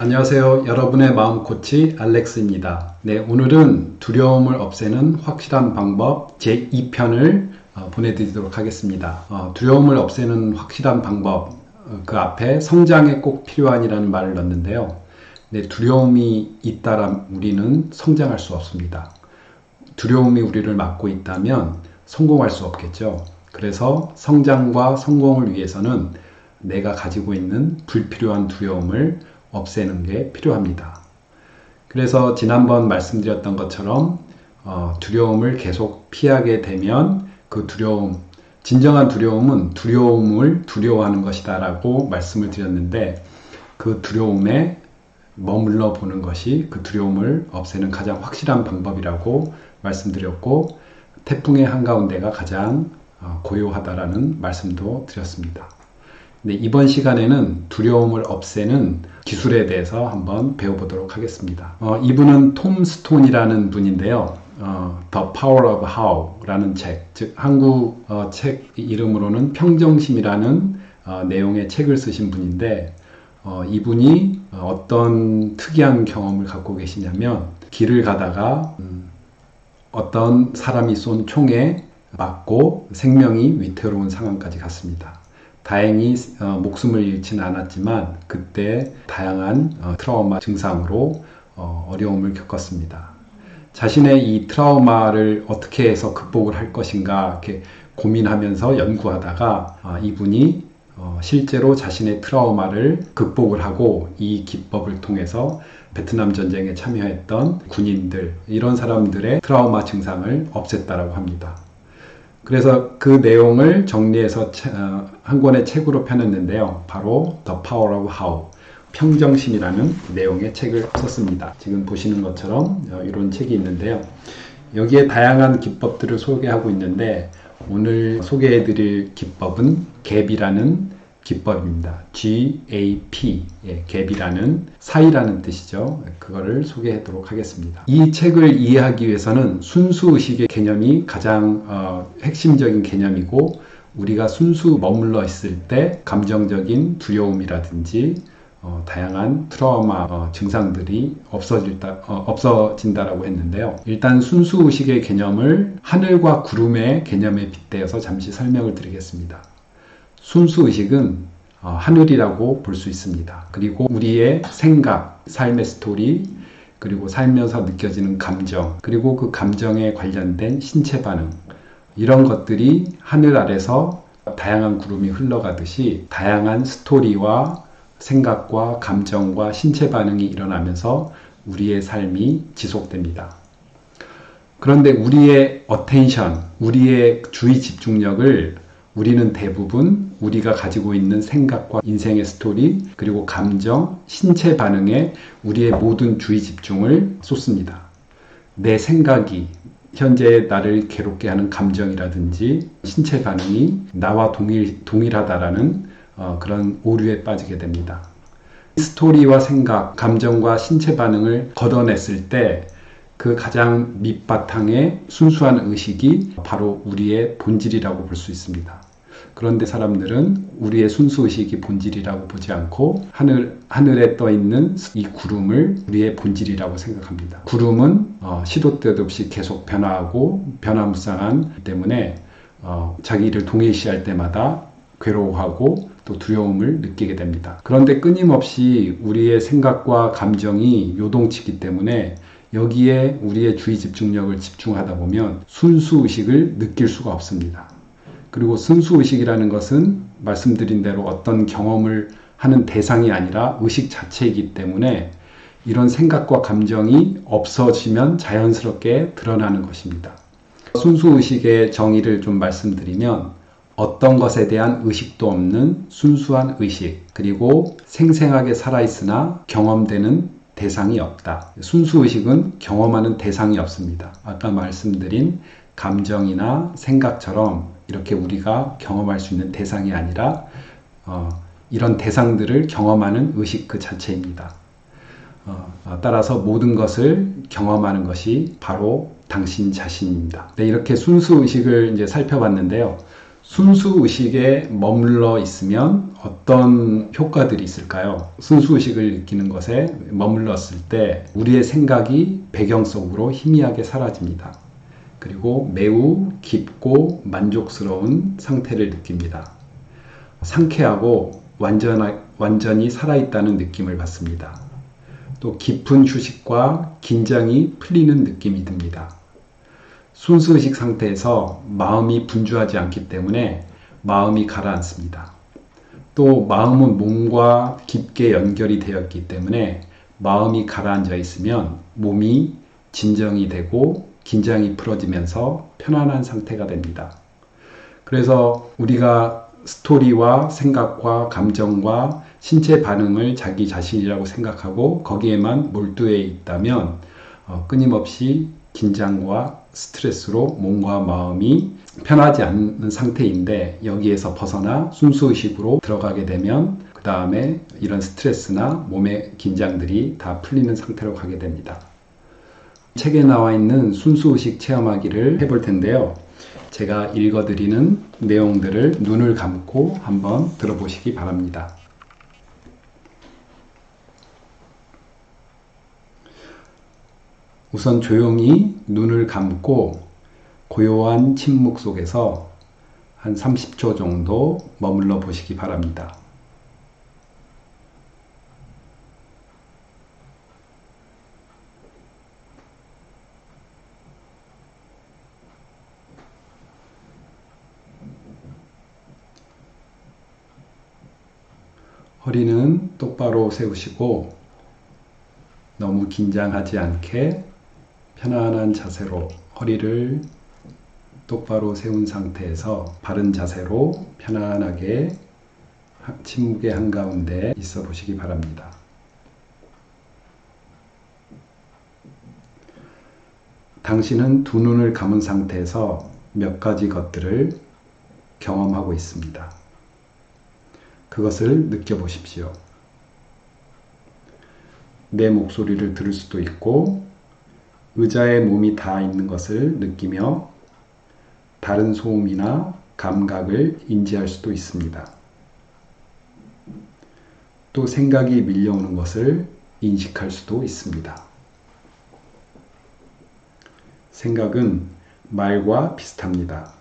안녕하세요. 여러분의 마음 코치 알렉스입니다. 네, 오늘은 두려움을 없애는 확실한 방법 제2편을 보내드리도록 하겠습니다. 두려움을 없애는 확실한 방법, 그 앞에 성장에 꼭 필요한이라는 말을 넣는데요. 네, 두려움이 있다면 우리는 성장할 수 없습니다. 두려움이 우리를 막고 있다면 성공할 수 없겠죠. 그래서 성장과 성공을 위해서는 내가 가지고 있는 불필요한 두려움을 없애는 게 필요합니다. 그래서 지난번 말씀드렸던 것처럼 두려움을 계속 피하게 되면 그 두려움, 진정한 두려움은 두려움을 두려워하는 것이다 라고 말씀을 드렸는데, 그 두려움에 머물러 보는 것이 그 두려움을 없애는 가장 확실한 방법이라고 말씀드렸고, 태풍의 한가운데가 가장 고요하다라는 말씀도 드렸습니다. 네, 이번 시간에는 두려움을 없애는 기술에 대해서 한번 배워보도록 하겠습니다. 이분은 톰 스톤이라는 분인데요. The Power of How라는 책, 즉 한국 책 이름으로는 평정심이라는 내용의 책을 쓰신 분인데, 이분이 어떤 특이한 경험을 갖고 계시냐면, 길을 가다가 어떤 사람이 쏜 총에 맞고 생명이 위태로운 상황까지 갔습니다. 다행히 목숨을 잃지는 않았지만 그때 다양한 트라우마 증상으로 어려움을 겪었습니다. 자신의 이 트라우마를 어떻게 해서 극복을 할 것인가 이렇게 고민하면서 연구하다가 이분이 실제로 자신의 트라우마를 극복을 하고 이 기법을 통해서 베트남 전쟁에 참여했던 군인들, 이런 사람들의 트라우마 증상을 없앴다라고 합니다. 그래서 그 내용을 정리해서 한 권의 책으로 펴냈는데요. 바로 The Power of How, 평정심이라는 내용의 책을 썼습니다. 지금 보시는 것처럼 이런 책이 있는데요. 여기에 다양한 기법들을 소개하고 있는데, 오늘 소개해드릴 기법은 갭이라는 기법입니다. G-A-P, 갭이라는 사이라는 뜻이죠. 그거를 소개하도록 하겠습니다. 이 책을 이해하기 위해서는 순수의식의 개념이 가장 핵심적인 개념이고, 우리가 순수 머물러 있을 때 감정적인 두려움이라든지 다양한 트라우마 증상들이 없어진다라고 했는데요. 일단 순수의식의 개념을 하늘과 구름의 개념에 빗대어서 잠시 설명을 드리겠습니다. 순수의식은 하늘이라고 볼 수 있습니다. 그리고 우리의 생각, 삶의 스토리, 그리고 살면서 느껴지는 감정, 그리고 그 감정에 관련된 신체 반응, 이런 것들이 하늘 아래서 다양한 구름이 흘러가듯이 다양한 스토리와 생각과 감정과 신체 반응이 일어나면서 우리의 삶이 지속됩니다. 그런데 우리의 어텐션, 우리의 주의 집중력을 우리는 대부분 우리가 가지고 있는 생각과 인생의 스토리, 그리고 감정, 신체 반응에 우리의 모든 주의 집중을 쏟습니다. 내 생각이, 현재 나를 괴롭게 하는 감정이라든지 신체 반응이 나와 동일하다라는 그런 오류에 빠지게 됩니다. 스토리와 생각, 감정과 신체 반응을 걷어냈을 때 그 가장 밑바탕의 순수한 의식이 바로 우리의 본질이라고 볼 수 있습니다. 그런데 사람들은 우리의 순수의식이 본질이라고 보지 않고 하늘에 떠 있는 이 구름을 우리의 본질이라고 생각합니다. 구름은 시도 때도 없이 계속 변화하고 변화무쌍하기 때문에 자기를 동일시할 때마다 괴로워하고 또 두려움을 느끼게 됩니다. 그런데 끊임없이 우리의 생각과 감정이 요동치기 때문에 여기에 우리의 주의 집중력을 집중하다 보면 순수의식을 느낄 수가 없습니다. 그리고 순수의식이라는 것은 말씀드린 대로 어떤 경험을 하는 대상이 아니라 의식 자체이기 때문에 이런 생각과 감정이 없어지면 자연스럽게 드러나는 것입니다. 순수의식의 정의를 좀 말씀드리면, 어떤 것에 대한 의식도 없는 순수한 의식, 그리고 생생하게 살아있으나 경험되는 대상이 없다. 순수의식은 경험하는 대상이 없습니다. 아까 말씀드린 감정이나 생각처럼 이렇게 우리가 경험할 수 있는 대상이 아니라 이런 대상들을 경험하는 의식 그 자체입니다. 따라서 모든 것을 경험하는 것이 바로 당신 자신입니다. 네, 이렇게 순수의식을 이제 살펴봤는데요. 순수의식에 머물러 있으면 어떤 효과들이 있을까요? 순수의식을 느끼는 것에 머물렀을 때 우리의 생각이 배경 속으로 희미하게 사라집니다. 그리고 매우 깊고 만족스러운 상태를 느낍니다. 상쾌하고 완전히 살아있다는 느낌을 받습니다. 또 깊은 휴식과 긴장이 풀리는 느낌이 듭니다. 순수의식 상태에서 마음이 분주하지 않기 때문에 마음이 가라앉습니다. 또 마음은 몸과 깊게 연결이 되었기 때문에 마음이 가라앉아 있으면 몸이 진정이 되고 긴장이 풀어지면서 편안한 상태가 됩니다. 그래서 우리가 스토리와 생각과 감정과 신체 반응을 자기 자신이라고 생각하고 거기에만 몰두해 있다면 끊임없이 긴장과 스트레스로 몸과 마음이 편하지 않는 상태인데 여기에서 벗어나 순수의식으로 들어가게 되면 그 다음에 이런 스트레스나 몸의 긴장들이 다 풀리는 상태로 가게 됩니다. 책에 나와 있는 순수의식 체험하기를 해볼 텐데요. 제가 읽어드리는 내용들을 눈을 감고 한번 들어보시기 바랍니다. 우선 조용히 눈을 감고 고요한 침묵 속에서 한 30초 정도 머물러 보시기 바랍니다. 허리는 똑바로 세우시고 너무 긴장하지 않게 편안한 자세로 허리를 똑바로 세운 상태에서 바른 자세로 편안하게 침묵의 한가운데 있어 보시기 바랍니다. 당신은 두 눈을 감은 상태에서 몇 가지 것들을 경험하고 있습니다. 그것을 느껴보십시오. 내 목소리를 들을 수도 있고 의자에 몸이 닿아 있는 것을 느끼며 다른 소음이나 감각을 인지할 수도 있습니다. 또 생각이 밀려오는 것을 인식할 수도 있습니다. 생각은 말과 비슷합니다.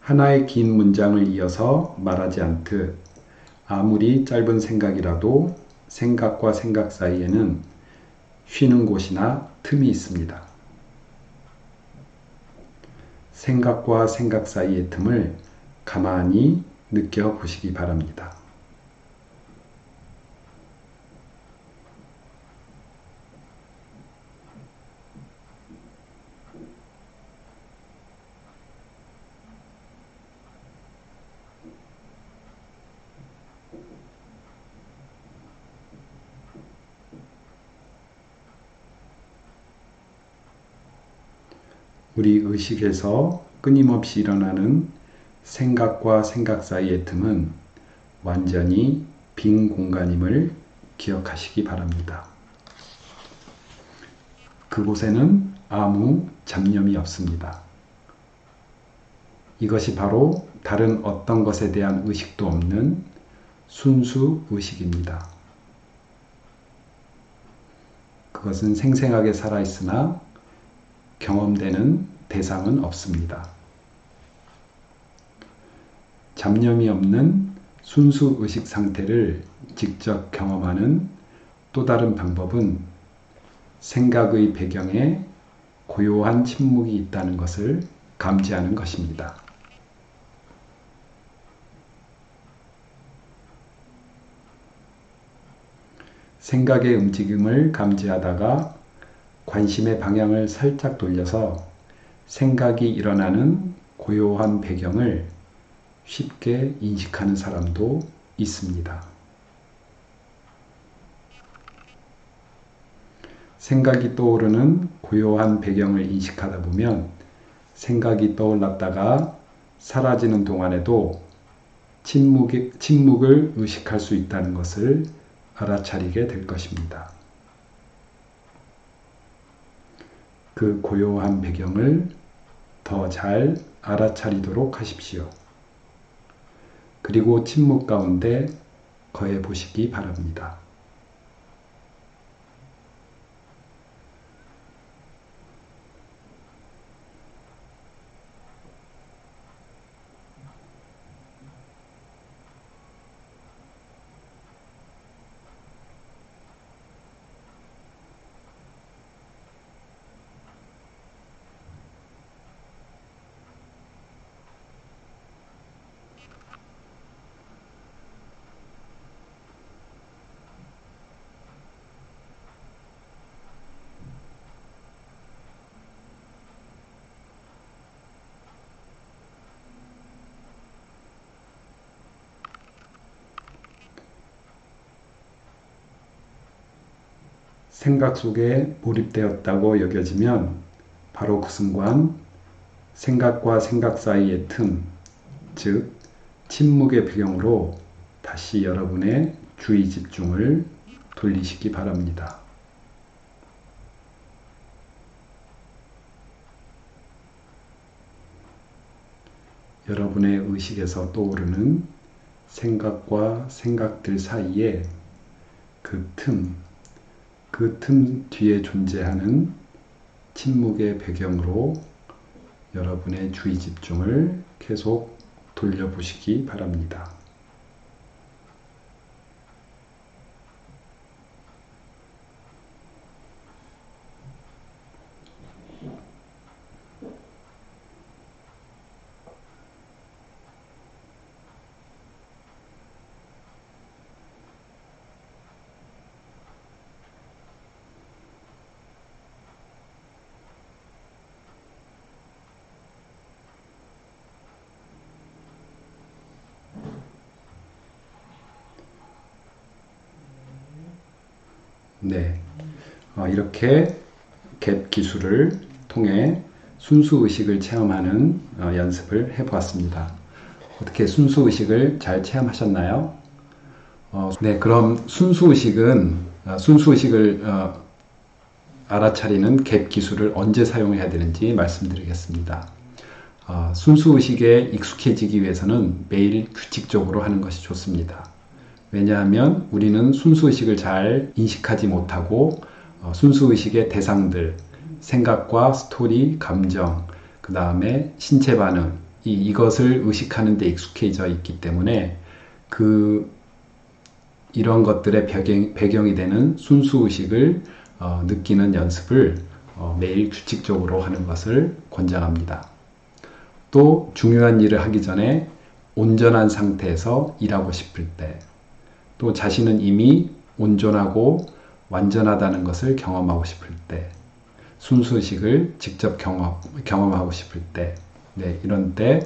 하나의 긴 문장을 이어서 말하지 않듯 아무리 짧은 생각이라도 생각과 생각 사이에는 쉬는 곳이나 틈이 있습니다. 생각과 생각 사이의 틈을 가만히 느껴보시기 바랍니다. 우리 의식에서 끊임없이 일어나는 생각과 생각 사이의 틈은 완전히 빈 공간임을 기억하시기 바랍니다. 그곳에는 아무 잡념이 없습니다. 이것이 바로 다른 어떤 것에 대한 의식도 없는 순수 의식입니다. 그것은 생생하게 살아있으나 경험되는 대상은 없습니다. 잡념이 없는 순수 의식 상태를 직접 경험하는 또 다른 방법은 생각의 배경에 고요한 침묵이 있다는 것을 감지하는 것입니다. 생각의 움직임을 감지하다가 관심의 방향을 살짝 돌려서 생각이 일어나는 고요한 배경을 쉽게 인식하는 사람도 있습니다. 생각이 떠오르는 고요한 배경을 인식하다 보면 생각이 떠올랐다가 사라지는 동안에도 침묵을 의식할 수 있다는 것을 알아차리게 될 것입니다. 그 고요한 배경을 더 잘 알아차리도록 하십시오. 그리고 침묵 가운데 거해 보시기 바랍니다. 생각 속에 몰입되었다고 여겨지면 바로 그 순간 생각과 생각 사이의 틈, 즉 침묵의 배경으로 다시 여러분의 주의 집중을 돌리시기 바랍니다. 여러분의 의식에서 떠오르는 생각과 생각들 사이에 그 틈 뒤에 존재하는 침묵의 배경으로 여러분의 주의 집중을 계속 돌려보시기 바랍니다. 네, 이렇게 갭 기술을 통해 순수의식을 체험하는 연습을 해보았습니다. 어떻게 순수의식을 잘 체험하셨나요? 네, 그럼 순수의식을 알아차리는 갭 기술을 언제 사용해야 되는지 말씀드리겠습니다. 순수의식에 익숙해지기 위해서는 매일 규칙적으로 하는 것이 좋습니다. 왜냐하면 우리는 순수의식을 잘 인식하지 못하고 순수의식의 대상들, 생각과 스토리, 감정, 그 다음에 신체 반응, 이것을 의식하는 데 익숙해져 있기 때문에 이런 것들의 배경이 되는 순수의식을 느끼는 연습을 매일 규칙적으로 하는 것을 권장합니다. 또 중요한 일을 하기 전에 온전한 상태에서 일하고 싶을 때, 또 자신은 이미 온전하고 완전하다는 것을 경험하고 싶을 때, 순수의식을 직접 경험하고 싶을 때, 네, 이런 때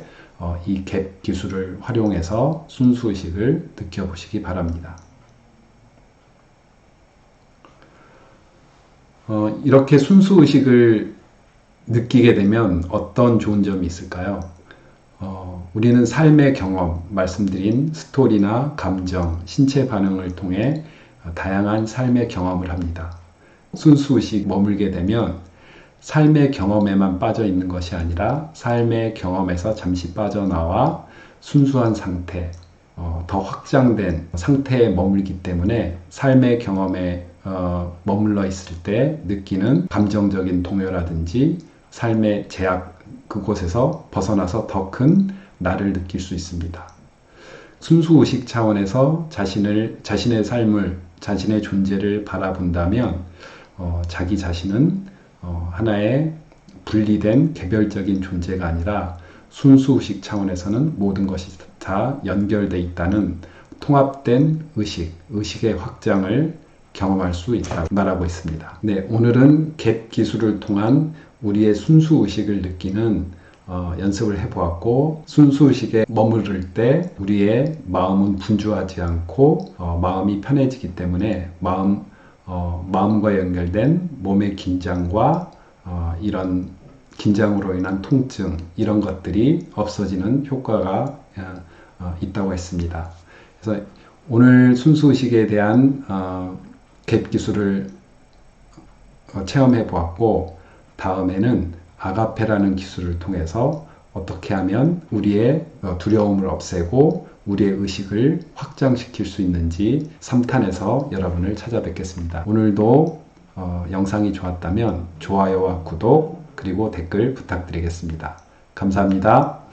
이 갭 기술을 활용해서 순수의식을 느껴보시기 바랍니다. 이렇게 순수의식을 느끼게 되면 어떤 좋은 점이 있을까요? 우리는 삶의 경험, 말씀드린 스토리나 감정, 신체 반응을 통해 다양한 삶의 경험을 합니다. 순수의식 머물게 되면 삶의 경험에만 빠져 있는 것이 아니라 삶의 경험에서 잠시 빠져나와 순수한 상태, 더 확장된 상태에 머물기 때문에 삶의 경험에 머물러 있을 때 느끼는 감정적인 동요라든지 삶의 제약, 그곳에서 벗어나서 더 큰 나를 느낄 수 있습니다. 순수의식 차원에서 자신의 삶을, 자신의 존재를 바라본다면 자기 자신은 하나의 분리된 개별적인 존재가 아니라 순수의식 차원에서는 모든 것이 다 연결되어 있다는 통합된 의식의 확장을 경험할 수 있다고 말하고 있습니다. 네, 오늘은 갭 기술을 통한 우리의 순수의식을 느끼는 연습을 해보았고, 순수의식에 머무를 때 우리의 마음은 분주하지 않고 마음이 편해지기 때문에 마음과 연결된 몸의 긴장과 이런 긴장으로 인한 통증, 이런 것들이 없어지는 효과가 있다고 했습니다. 그래서 오늘 순수의식에 대한 갭 기술을 체험해 보았고, 다음에는 아가페라는 기술을 통해서 어떻게 하면 우리의 두려움을 없애고 우리의 의식을 확장시킬 수 있는지 3탄에서 여러분을 찾아뵙겠습니다. 오늘도 영상이 좋았다면 좋아요와 구독 그리고 댓글 부탁드리겠습니다. 감사합니다.